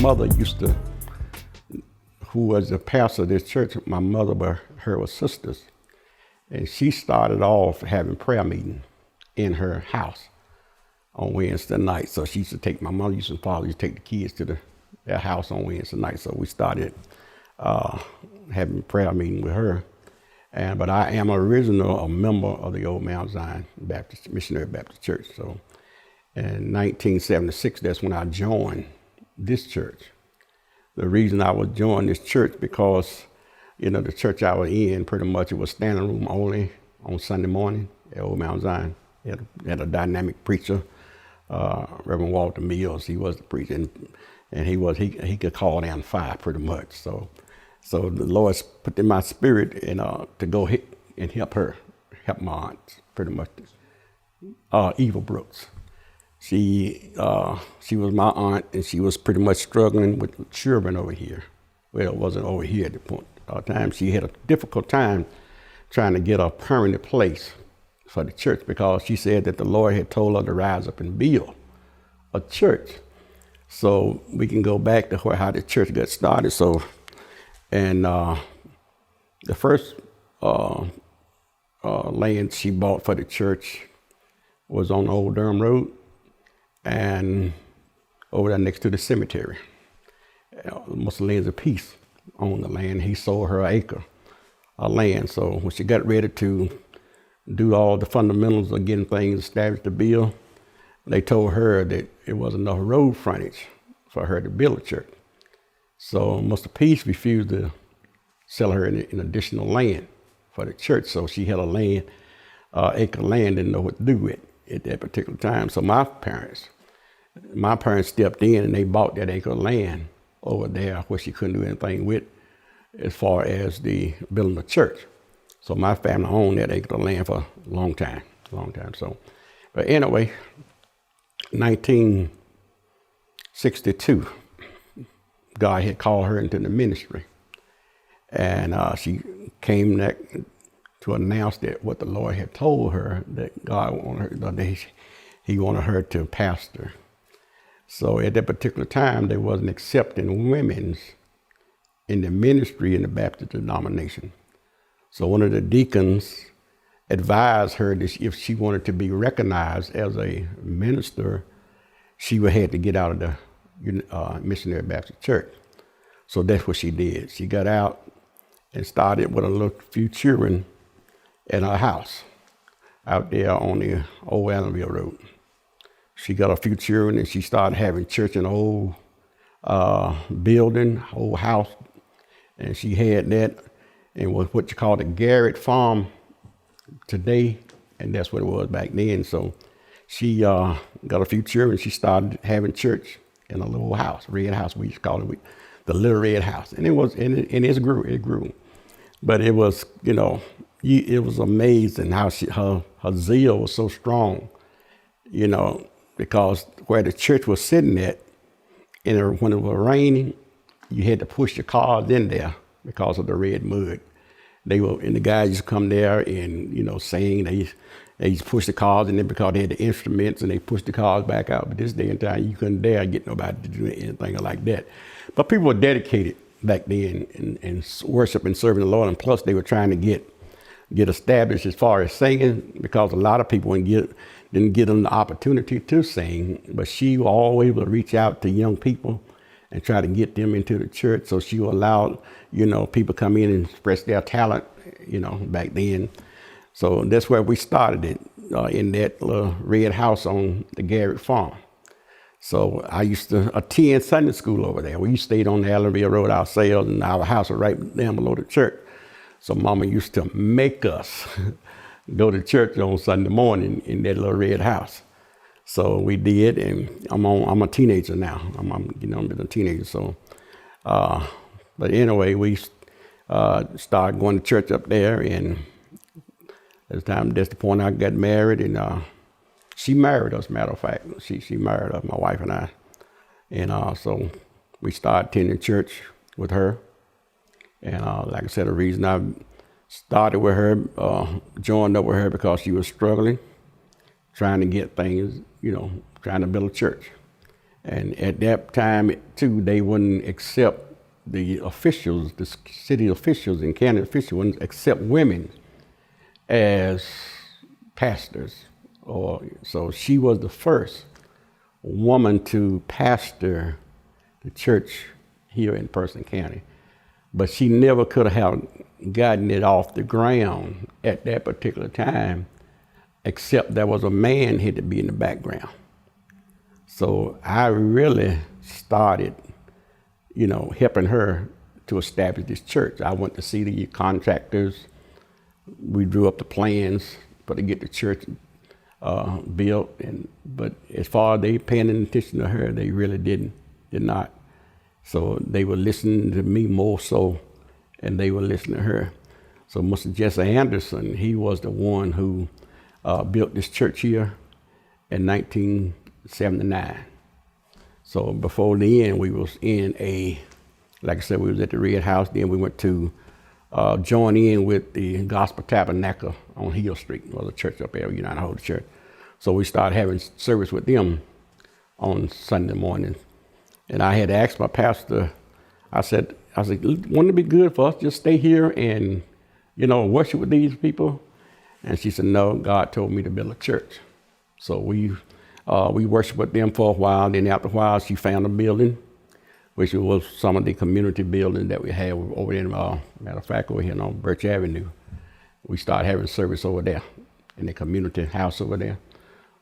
mother who was the pastor of this church, my mother, but her was sisters. And she started off having prayer meeting in her house on Wednesday night. So she used to take, my mother used to take the kids to their house on Wednesday night. So we started having prayer meeting with her. But I am a member of the Old Mount Zion Baptist, Missionary Baptist Church. So in 1976, that's when I joined this church. The reason I was joining this church because, the church I was in, pretty much it was standing room only on Sunday morning at Old Mount Zion. Had a dynamic preacher, Reverend Walter Mills. He was the preacher, and he could call down fire pretty much. So the Lord put in my spirit to go and help my aunt, pretty much. Eva Brooks. She was my aunt, and she was pretty much struggling with children over here. Well, it wasn't over here at the point of time. She had a difficult time trying to get a permanent place for the church because she said that the Lord had told her to rise up and build a church. So we can go back to how the church got started. So, and the first land she bought for the church was on Old Durham Road and over there next to the cemetery. Mr. Lindsay Peace owned the land. He sold her an acre of land. So when she got ready to do all the fundamentals of getting things established to build, they told her that it wasn't enough road frontage for her to build a church. So Mr. Peace refused to sell her an additional land for the church. So she had acre of land, didn't know what to do with at that particular time. So my parents stepped in and they bought that acre of land over there where she couldn't do anything with as far as the building a church. So my family owned that acre of land for a long time. So, but anyway, 1962, God had called her into the ministry, and she came back to announce that what the Lord had told her, that God wanted her, that He wanted her to pastor. So at that particular time, they wasn't accepting women in the ministry in the Baptist denomination. So one of the deacons advised her that if she wanted to be recognized as a minister, she would have to get out of the Missionary Baptist Church. So that's what she did. She got out and started with a few children at her house out there on the old Allenville Road. She got a few children and she started having church in an old building, old house. And she had that and was what you call the Garrett Farm today, and that's what it was back then. So she got a few children. She started having church in a little house, red house. We used to call it the little red house, and it grew. But it was, it was amazing how her zeal was so strong, because where the church was sitting at, and when it was raining, you had to push your cars in there because of the red mud. And the guys used to come there and, sing. They used to push the cars in there because they had the instruments, and they pushed the cars back out. But this day and time, you couldn't dare get nobody to do anything like that. But people were dedicated back then and worship and serving the Lord. And plus, they were trying to get established as far as singing, because a lot of people didn't get them the opportunity to sing. But she always would reach out to young people and try to get them into the church. So she allowed, people come in and express their talent, back then. So that's where we started it, in that little red house on the Garrett Farm. So I used to attend Sunday school over there. We stayed on the Allenville Road ourselves, and our house was right down below the church. So Mama used to make us go to church on Sunday morning in that little red house. So we did, and I'm a teenager now. I'm a teenager. So, but anyway, we started going to church up there, and that's the point I got married, and she married us. Matter of fact, she married us, my wife and I, and so we started attending church with her. And like I said, the reason I started with her, joined up with her, because she was struggling, trying to get things, trying to build a church. And at that time, too, they wouldn't accept the officials, the city officials and county officials wouldn't accept women as pastors. So she was the first woman to pastor the church here in Person County. But she never could have gotten it off the ground at that particular time, except there was a man had to be in the background. So I really started, helping her to establish this church. I went to see the contractors. We drew up the plans to get the church built. But as far as they paying attention to her, they really did not. So they were listening to me more so, and they were listening to her. So Mr. Jesse Anderson, he was the one who built this church here in 1979. So before then, we was in like I said, we was at the Red House. Then we went to join in with the Gospel Tabernacle on Hill Street. It was a church up there, United Holy Church. So we started having service with them on Sunday morning. And I had asked my pastor, I said, wouldn't it be good for us to just stay here and, worship with these people? And she said, no, God told me to build a church. So we worshiped with them for a while. Then after a while, she found a building, which was some of the community buildings that we had over there. Matter of fact, over here on Birch Avenue. We started having service over there in the community house over there.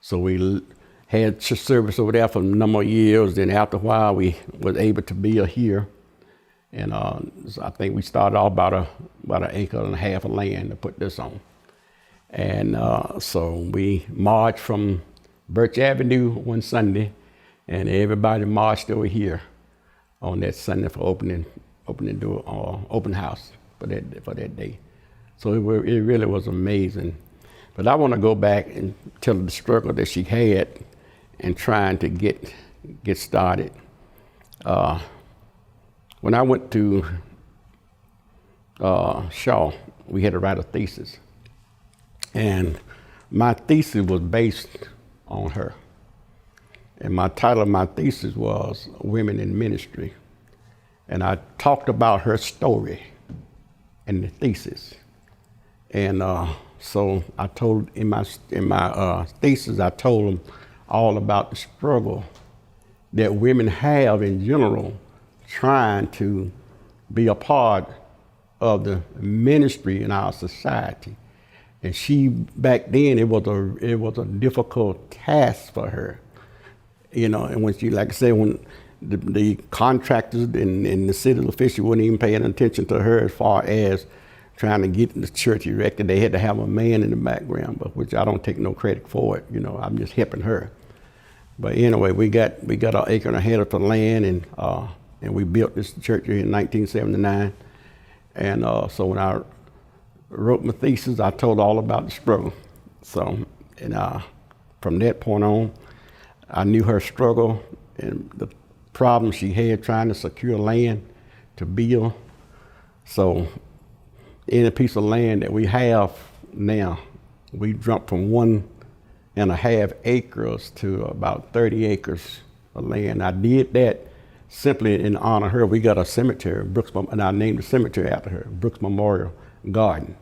So we had service over there for a number of years. Then after a while, we was able to build here. And so I think we started off about an acre and a half of land to put this on. And so we marched from Birch Avenue one Sunday, and everybody marched over here on that Sunday for opening house for that day. So it really was amazing. But I want to go back and tell the struggle that she had in trying to get started. When I went to Shaw, we had to write a thesis. And my thesis was based on her. And my title of my thesis was Women in Ministry. And I talked about her story in the thesis. And so I told in my thesis, I told them all about the struggle that women have in general trying to be a part of the ministry in our society. And she, back then, it was a difficult task for her, and when she, like I said, when the contractors and the city officials weren't even paying attention to her as far as trying to get the church erected, they had to have a man in the background, but which I don't take no credit for it, I'm just helping her. But anyway, we got an acre and a half of land, and we built this church here in 1979. And so when I wrote my thesis, I told all about the struggle. So, and from that point on, I knew her struggle and the problems she had trying to secure land to build. So, any piece of land that we have now, we jumped from 1.5 acres to about 30 acres of land. I did that simply in honor of her. We got a cemetery, and I named the cemetery after her, Brooks Memorial Garden.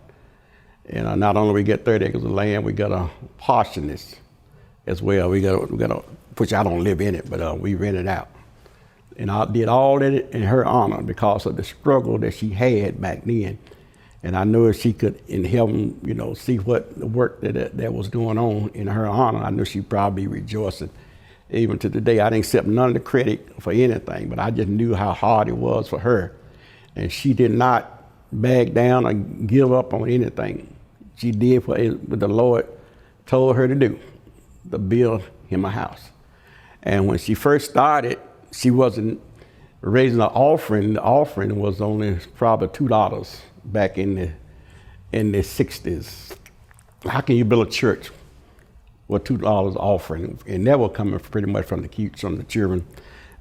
And not only we get 30 acres of land, we got a parsonage as well. We got a, which I don't live in it, but we rent it out. And I did all that in her honor because of the struggle that she had back then. And I knew if she could, in heaven, see what the work that was going on in her honor, I knew she'd probably be rejoicing. Even to today, I didn't accept none of the credit for anything, but I just knew how hard it was for her. And she did not back down or give up on anything. She did what the Lord told her to do, to build him a house. And when she first started, she wasn't raising an offering. The offering was only probably $2 back in the 60s. How can you build a church with $2 offering? And that was coming pretty much from the children.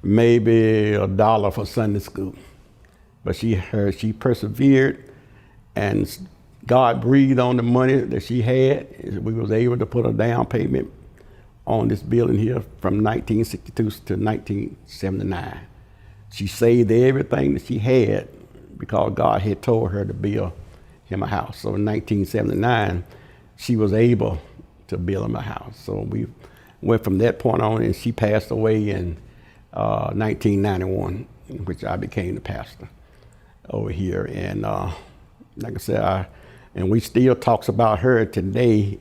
Maybe $1 for Sunday school. But she persevered, and God breathed on the money that she had. We was able to put a down payment on this building here from 1962 to 1979. She saved everything that she had because God had told her to build him a house. So in 1979, she was able to build him a house. So we went from that point on, and she passed away in 1991, in which I became the pastor over here. And like I said, and we still talks about her today,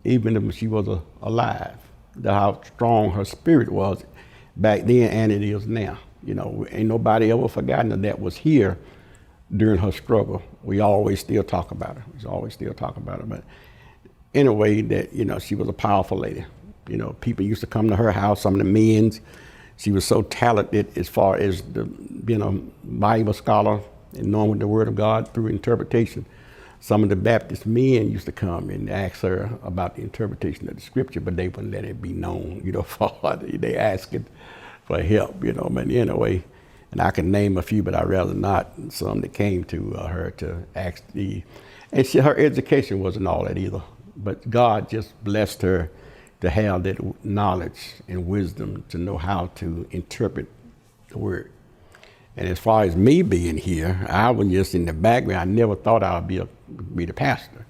even if she was alive, how strong her spirit was back then and it is now. You know, ain't nobody ever forgotten that was here during her struggle. We always still talk about her. We always still talk about her. But in a way that, you know, she was a powerful lady. You know, people used to come to her house, some of the men's. She was so talented as far as being a Bible scholar and knowing the Word of God through interpretation. Some of the Baptist men used to come and ask her about the interpretation of the scripture, but they wouldn't let it be known, you know, for they asking for help, you know. But anyway, and I can name a few, but I'd rather not. Some that came to her to ask and her education wasn't all that either, but God just blessed her to have that knowledge and wisdom to know how to interpret the word. And as far as me being here, I was just in the background. I never thought I would be the pastor.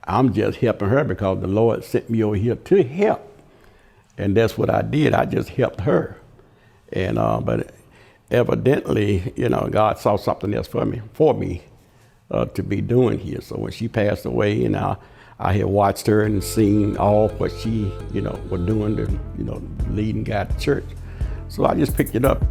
I'm just helping her because the Lord sent me over here to help. And that's what I did. I just helped her. And but evidently, you know, God saw something else for me to be doing here. So when she passed away, and I had watched her and seen all what she, you know, was doing to, you know, leading God to church. So I just picked it up.